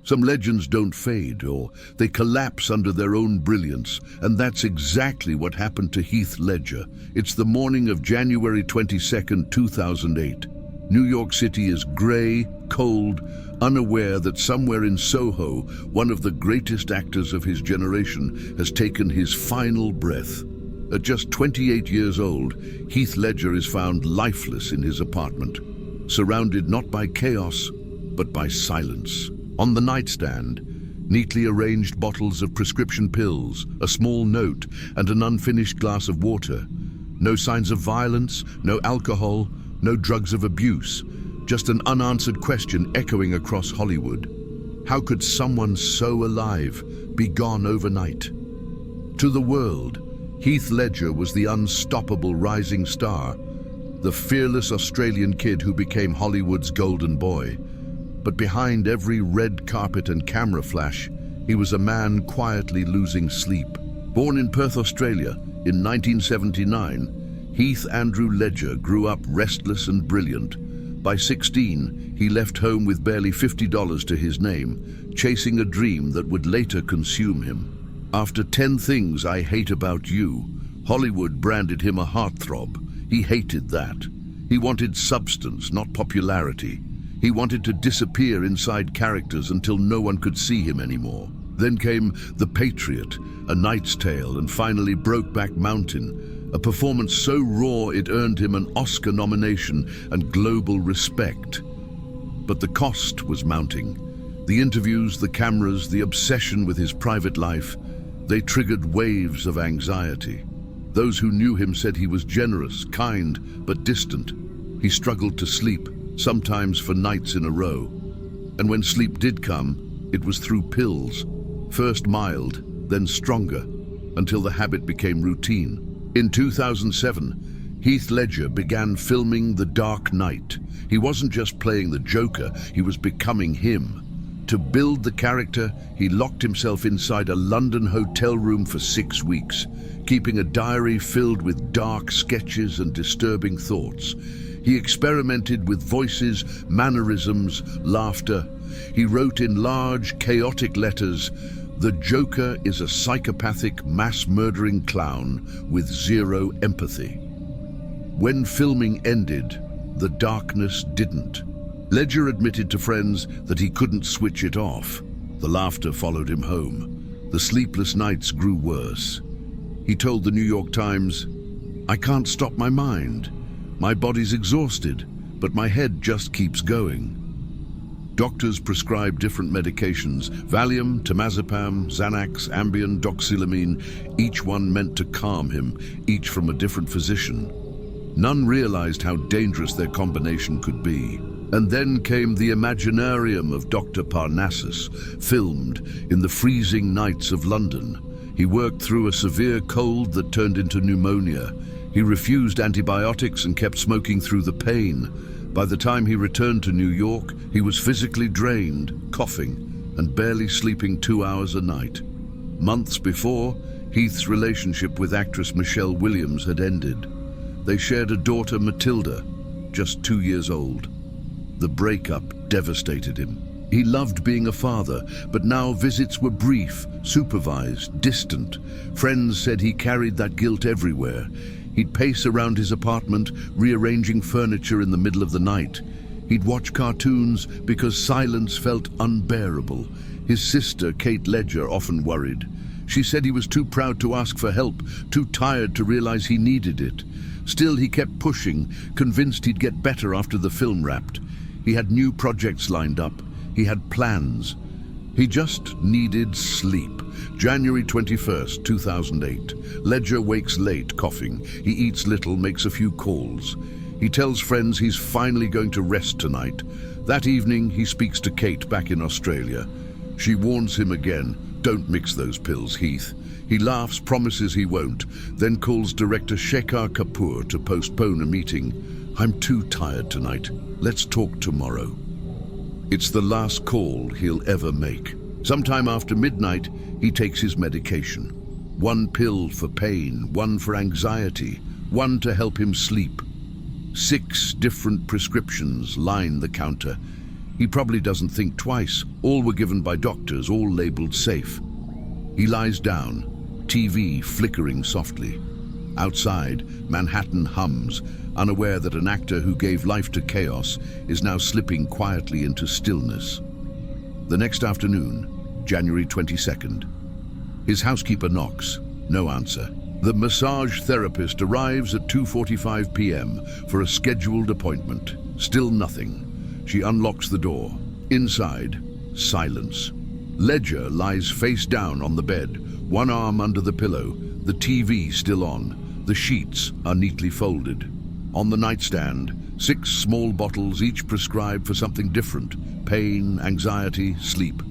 Some legends don't fade, or they collapse under their own brilliance, and that's exactly what happened to Heath Ledger. It's the morning of January 22nd, 2008. New York City is grey, cold, unaware that somewhere in Soho, one of the greatest actors of his generation has taken his final breath. At just 28 years old, Heath Ledger is found lifeless in his apartment, surrounded not by chaos, but by silence. On the nightstand, neatly arranged bottles of prescription pills, a small note, and an unfinished glass of water. No signs of violence, no alcohol, no drugs of abuse, just an unanswered question echoing across Hollywood. How could someone so alive be gone overnight? To the world, Heath Ledger was the unstoppable rising star, the fearless Australian kid who became Hollywood's golden boy. But behind every red carpet and camera flash, he was a man quietly losing sleep. Born in Perth, Australia in 1979, Heath Andrew Ledger grew up restless and brilliant. By 16, he left home with barely $50 to his name, chasing a dream that would later consume him. After 10 Things I Hate About You, Hollywood branded him a heartthrob. He hated that. He wanted substance, not popularity. He wanted to disappear inside characters until no one could see him anymore. Then came The Patriot, A Knight's Tale, and finally Brokeback Mountain, a performance so raw it earned him an Oscar nomination and global respect. But the cost was mounting. The interviews, the cameras, the obsession with his private life, they triggered waves of anxiety. Those who knew him said he was generous, kind, but distant. He struggled to sleep, sometimes for nights in a row. And when sleep did come, it was through pills, first mild, then stronger, until the habit became routine. In 2007, Heath Ledger began filming The Dark Knight. He wasn't just playing the Joker, he was becoming him. To build the character, he locked himself inside a London hotel room for 6 weeks, keeping a diary filled with dark sketches and disturbing thoughts. He experimented with voices, mannerisms, laughter. He wrote in large, chaotic letters, "The Joker is a psychopathic, mass-murdering clown with zero empathy." When filming ended, the darkness didn't. Ledger admitted to friends that he couldn't switch it off. The laughter followed him home. The sleepless nights grew worse. He told the New York Times, "I can't stop my mind. My body's exhausted, but my head just keeps going." Doctors prescribed different medications: Valium, temazepam, Xanax, Ambien, doxylamine, each one meant to calm him, each from a different physician. None realized how dangerous their combination could be. And then came the Imaginarium of Dr. Parnassus, filmed in the freezing nights of London. He worked through a severe cold that turned into pneumonia. He refused antibiotics and kept smoking through the pain. By the time he returned to New York, he was physically drained, coughing, and barely sleeping 2 hours a night. Months before, Heath's relationship with actress Michelle Williams had ended. They shared a daughter, Matilda, just 2 years old. The breakup devastated him. He loved being a father, but now visits were brief, supervised, distant. Friends said he carried that guilt everywhere. He'd pace around his apartment, rearranging furniture in the middle of the night. He'd watch cartoons because silence felt unbearable. His sister, Kate Ledger, often worried. She said he was too proud to ask for help, too tired to realize he needed it. Still, he kept pushing, convinced he'd get better after the film wrapped. He had new projects lined up. He had plans. He just needed sleep. January 21st, 2008. Ledger wakes late, coughing. He eats little, makes a few calls. He tells friends he's finally going to rest tonight. That evening, he speaks to Kate back in Australia. She warns him again, "Don't mix those pills, Heath." He laughs, promises he won't, then calls director Shekhar Kapoor to postpone a meeting. "I'm too tired tonight. Let's talk tomorrow." It's the last call he'll ever make. Sometime after midnight, he takes his medication. 1 pill for pain, 1 for anxiety, 1 to help him sleep. 6 different prescriptions line the counter. He probably doesn't think twice. All were given by doctors, all labeled safe. He lies down, TV flickering softly. Outside, Manhattan hums, unaware that an actor who gave life to chaos is now slipping quietly into stillness. The next afternoon, January 22nd. His housekeeper knocks. No answer. The massage therapist arrives at 2:45 p.m. for a scheduled appointment. Still nothing. She unlocks the door. Inside, silence. Ledger lies face down on the bed, one arm under the pillow, the TV still on. The sheets are neatly folded. On the nightstand, 6 small bottles, each prescribed for something different: pain, anxiety, sleep.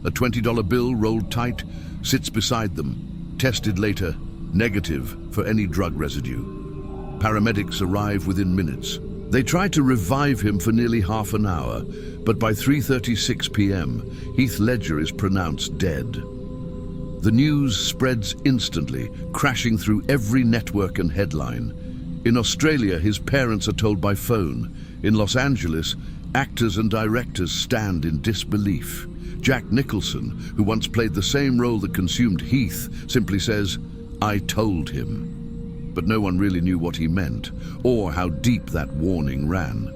A $20 bill rolled tight sits beside them. Tested later, negative for any drug residue. Paramedics arrive within minutes. They try to revive him for nearly half an hour, but by 3:36 p.m., Heath Ledger is pronounced dead. The news spreads instantly, crashing through every network and headline. In Australia, his parents are told by phone. In Los Angeles, actors and directors stand in disbelief. Jack Nicholson, who once played the same role that consumed Heath, simply says, "I told him." But no one really knew what he meant, or how deep that warning ran.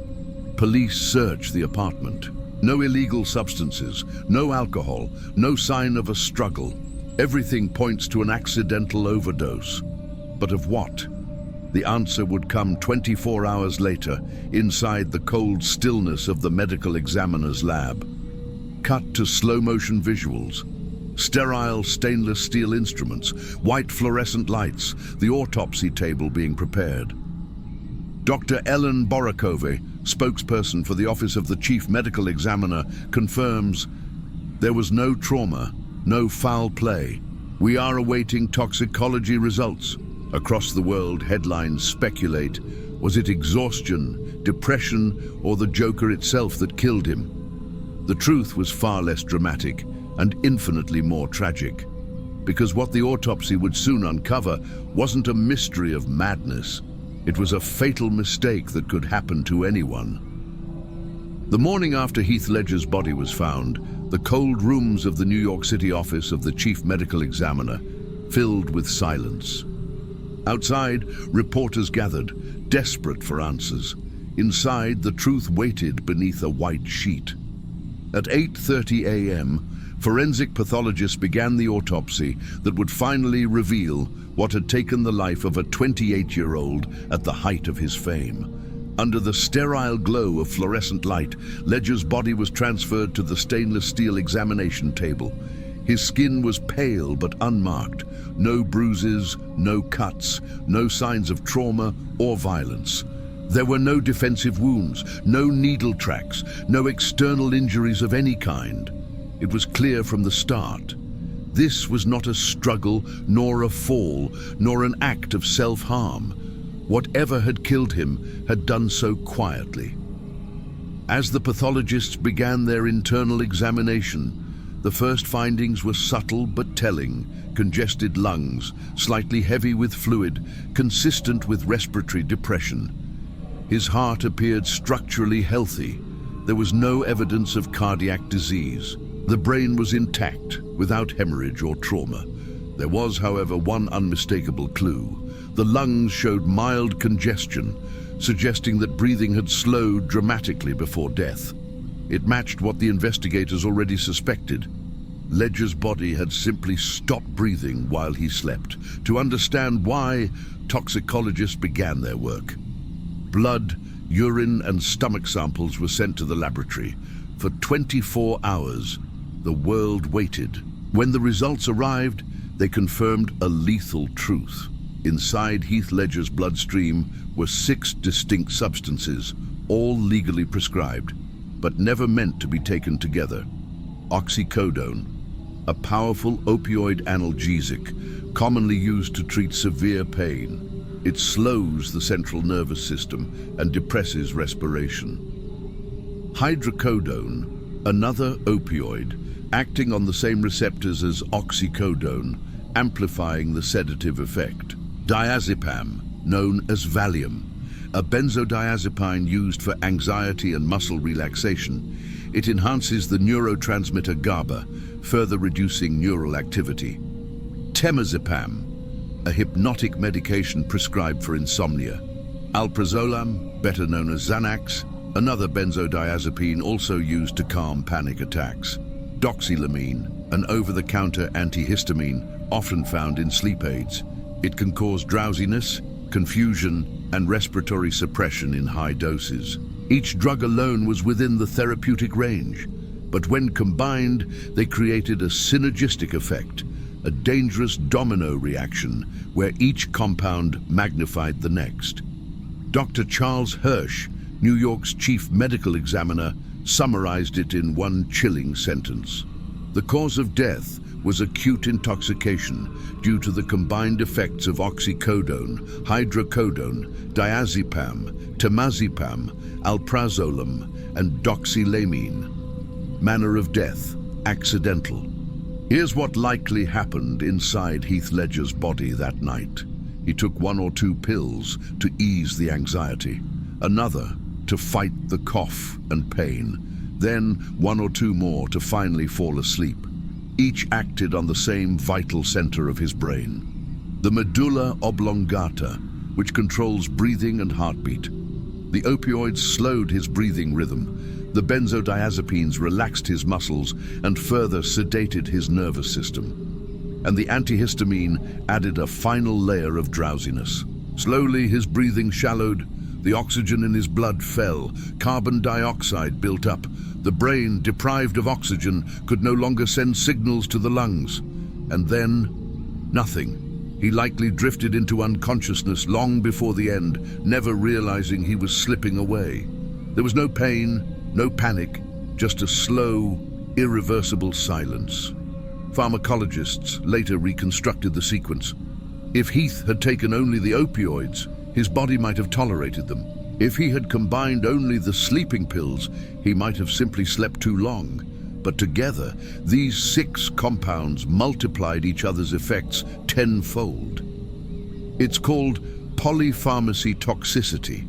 Police search the apartment. No illegal substances, no alcohol, no sign of a struggle. Everything points to an accidental overdose. But of what? The answer would come 24 hours later, inside the cold stillness of the medical examiner's lab. Cut to slow-motion visuals. Sterile stainless steel instruments, white fluorescent lights, the autopsy table being prepared. Dr. Ellen Borakove, spokesperson for the Office of the Chief Medical Examiner, confirms there was no trauma, no foul play. We are awaiting toxicology results. Across the world, headlines speculate. Was it exhaustion, depression, or the Joker itself that killed him? The truth was far less dramatic and infinitely more tragic, because what the autopsy would soon uncover wasn't a mystery of madness. It was a fatal mistake that could happen to anyone. The morning after Heath Ledger's body was found, the cold rooms of the New York City office of the Chief Medical Examiner filled with silence. Outside, reporters gathered, desperate for answers. Inside, the truth waited beneath a white sheet. At 8:30 a.m., forensic pathologists began the autopsy that would finally reveal what had taken the life of a 28-year-old at the height of his fame. Under the sterile glow of fluorescent light, Ledger's body was transferred to the stainless steel examination table. His skin was pale but unmarked. No bruises, no cuts, no signs of trauma or violence. There were no defensive wounds, no needle tracks, no external injuries of any kind. It was clear from the start. This was not a struggle, nor a fall, nor an act of self-harm. Whatever had killed him had done so quietly. As the pathologists began their internal examination, the first findings were subtle but telling: congested lungs, slightly heavy with fluid, consistent with respiratory depression. His heart appeared structurally healthy. There was no evidence of cardiac disease. The brain was intact, without hemorrhage or trauma. There was, however, one unmistakable clue. The lungs showed mild congestion, suggesting that breathing had slowed dramatically before death. It matched what the investigators already suspected. Ledger's body had simply stopped breathing while he slept. To understand why, toxicologists began their work. Blood, urine, and stomach samples were sent to the laboratory. For 24 hours, the world waited. When the results arrived, they confirmed a lethal truth. Inside Heath Ledger's bloodstream were 6 distinct substances, all legally prescribed, but never meant to be taken together. Oxycodone, a powerful opioid analgesic, commonly used to treat severe pain. It slows the central nervous system and depresses respiration. Hydrocodone, another opioid, acting on the same receptors as oxycodone, amplifying the sedative effect. Diazepam, known as Valium, a benzodiazepine used for anxiety and muscle relaxation. It enhances the neurotransmitter GABA, further reducing neural activity. Temazepam, a hypnotic medication prescribed for insomnia. Alprazolam, better known as Xanax, another benzodiazepine also used to calm panic attacks. Doxylamine, an over-the-counter antihistamine often found in sleep aids. It can cause drowsiness, confusion, and respiratory suppression in high doses. Each drug alone was within the therapeutic range, but when combined, they created a synergistic effect, a dangerous domino reaction where each compound magnified the next. Dr. Charles Hirsch, New York's chief medical examiner, summarized it in one chilling sentence. The cause of death was acute intoxication due to the combined effects of oxycodone, hydrocodone, diazepam, temazepam, alprazolam, and doxylamine. Manner of death: accidental. Here's what likely happened inside Heath Ledger's body that night. He took 1 or 2 pills to ease the anxiety, another to fight the cough and pain, then 1 or 2 more to finally fall asleep. Each acted on the same vital center of his brain, the medulla oblongata, which controls breathing and heartbeat. The opioids slowed his breathing rhythm. The benzodiazepines relaxed his muscles and further sedated his nervous system. And the antihistamine added a final layer of drowsiness. Slowly, his breathing shallowed. The oxygen in his blood fell. Carbon dioxide built up. The brain, deprived of oxygen, could no longer send signals to the lungs. And then, nothing. He likely drifted into unconsciousness long before the end, never realizing he was slipping away. There was no pain, no panic, just a slow, irreversible silence. Pharmacologists later reconstructed the sequence. If Heath had taken only the opioids, his body might have tolerated them. If he had combined only the sleeping pills, he might have simply slept too long. But together, these 6 compounds multiplied each other's effects tenfold. It's called polypharmacy toxicity,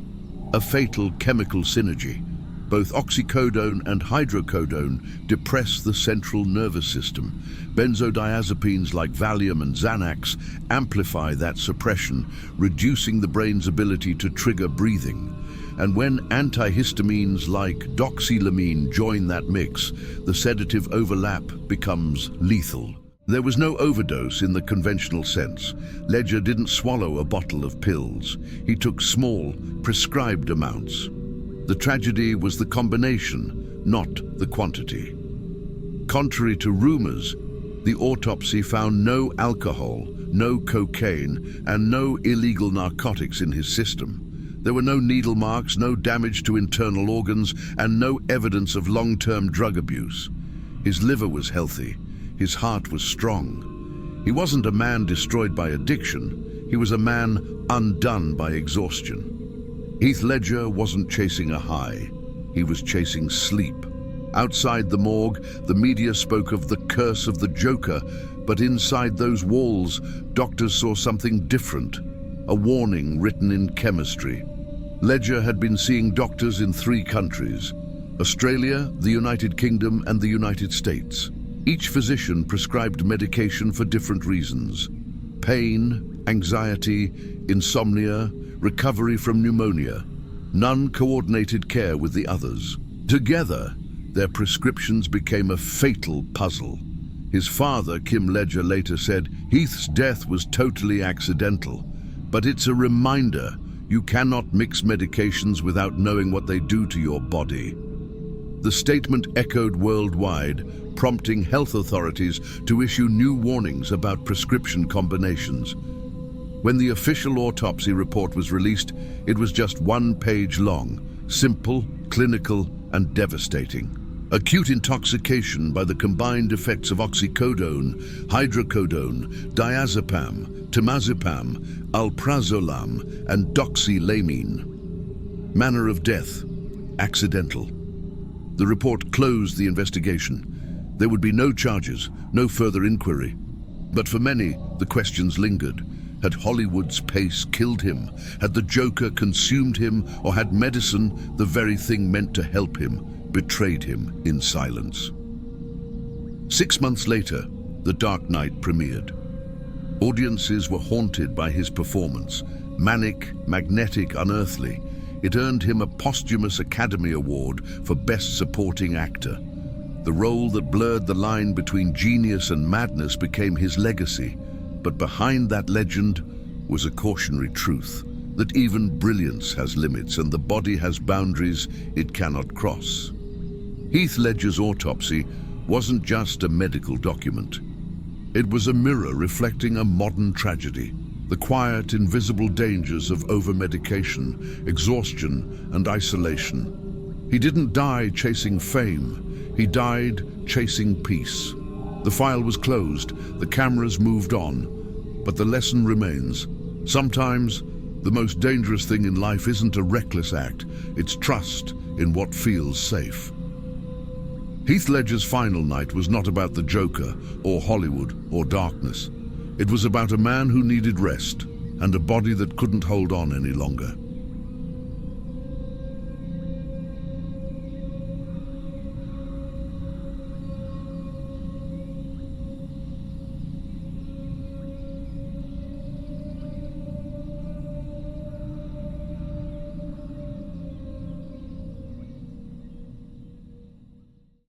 a fatal chemical synergy. Both oxycodone and hydrocodone depress the central nervous system. Benzodiazepines like Valium and Xanax amplify that suppression, reducing the brain's ability to trigger breathing. And when antihistamines like doxylamine join that mix, the sedative overlap becomes lethal. There was no overdose in the conventional sense. Ledger didn't swallow a bottle of pills. He took small, prescribed amounts. The tragedy was the combination, not the quantity. Contrary to rumors, the autopsy found no alcohol, no cocaine, and no illegal narcotics in his system. There were no needle marks, no damage to internal organs, and no evidence of long-term drug abuse. His liver was healthy. His heart was strong. He wasn't a man destroyed by addiction. He was a man undone by exhaustion. Heath Ledger wasn't chasing a high. He was chasing sleep. Outside the morgue, the media spoke of the curse of the Joker, but inside those walls, doctors saw something different, a warning written in chemistry. Ledger had been seeing doctors in 3 countries: Australia, the United Kingdom, and the United States. Each physician prescribed medication for different reasons: pain, anxiety, insomnia, recovery from pneumonia. None coordinated care with the others. Together, their prescriptions became a fatal puzzle. His father, Kim Ledger, later said, "Heath's death was totally accidental, but it's a reminder you cannot mix medications without knowing what they do to your body." The statement echoed worldwide, prompting health authorities to issue new warnings about prescription combinations. When the official autopsy report was released, it was just 1 page long, simple, clinical, and devastating. Acute intoxication by the combined effects of oxycodone, hydrocodone, diazepam, temazepam, alprazolam, and doxylamine. Manner of death: accidental. The report closed the investigation. There would be no charges, no further inquiry. But for many, the questions lingered. Had Hollywood's pace killed him? Had the Joker consumed him? Or had medicine, the very thing meant to help him, betrayed him in silence? 6 months later, The Dark Knight premiered. Audiences were haunted by his performance. Manic, magnetic, unearthly. It earned him a posthumous Academy Award for Best Supporting Actor. The role that blurred the line between genius and madness became his legacy. But behind that legend was a cautionary truth, that even brilliance has limits and the body has boundaries it cannot cross. Heath Ledger's Autopsy wasn't just a medical document. It was a mirror reflecting a modern tragedy, the quiet, invisible dangers of over-medication, exhaustion, and isolation. He didn't die chasing fame. He died chasing peace. The file was closed, the cameras moved on, but the lesson remains. Sometimes, the most dangerous thing in life isn't a reckless act, it's trust in what feels safe. Heath Ledger's final night was not about the Joker, or Hollywood, or darkness. It was about a man who needed rest, and a body that couldn't hold on any longer.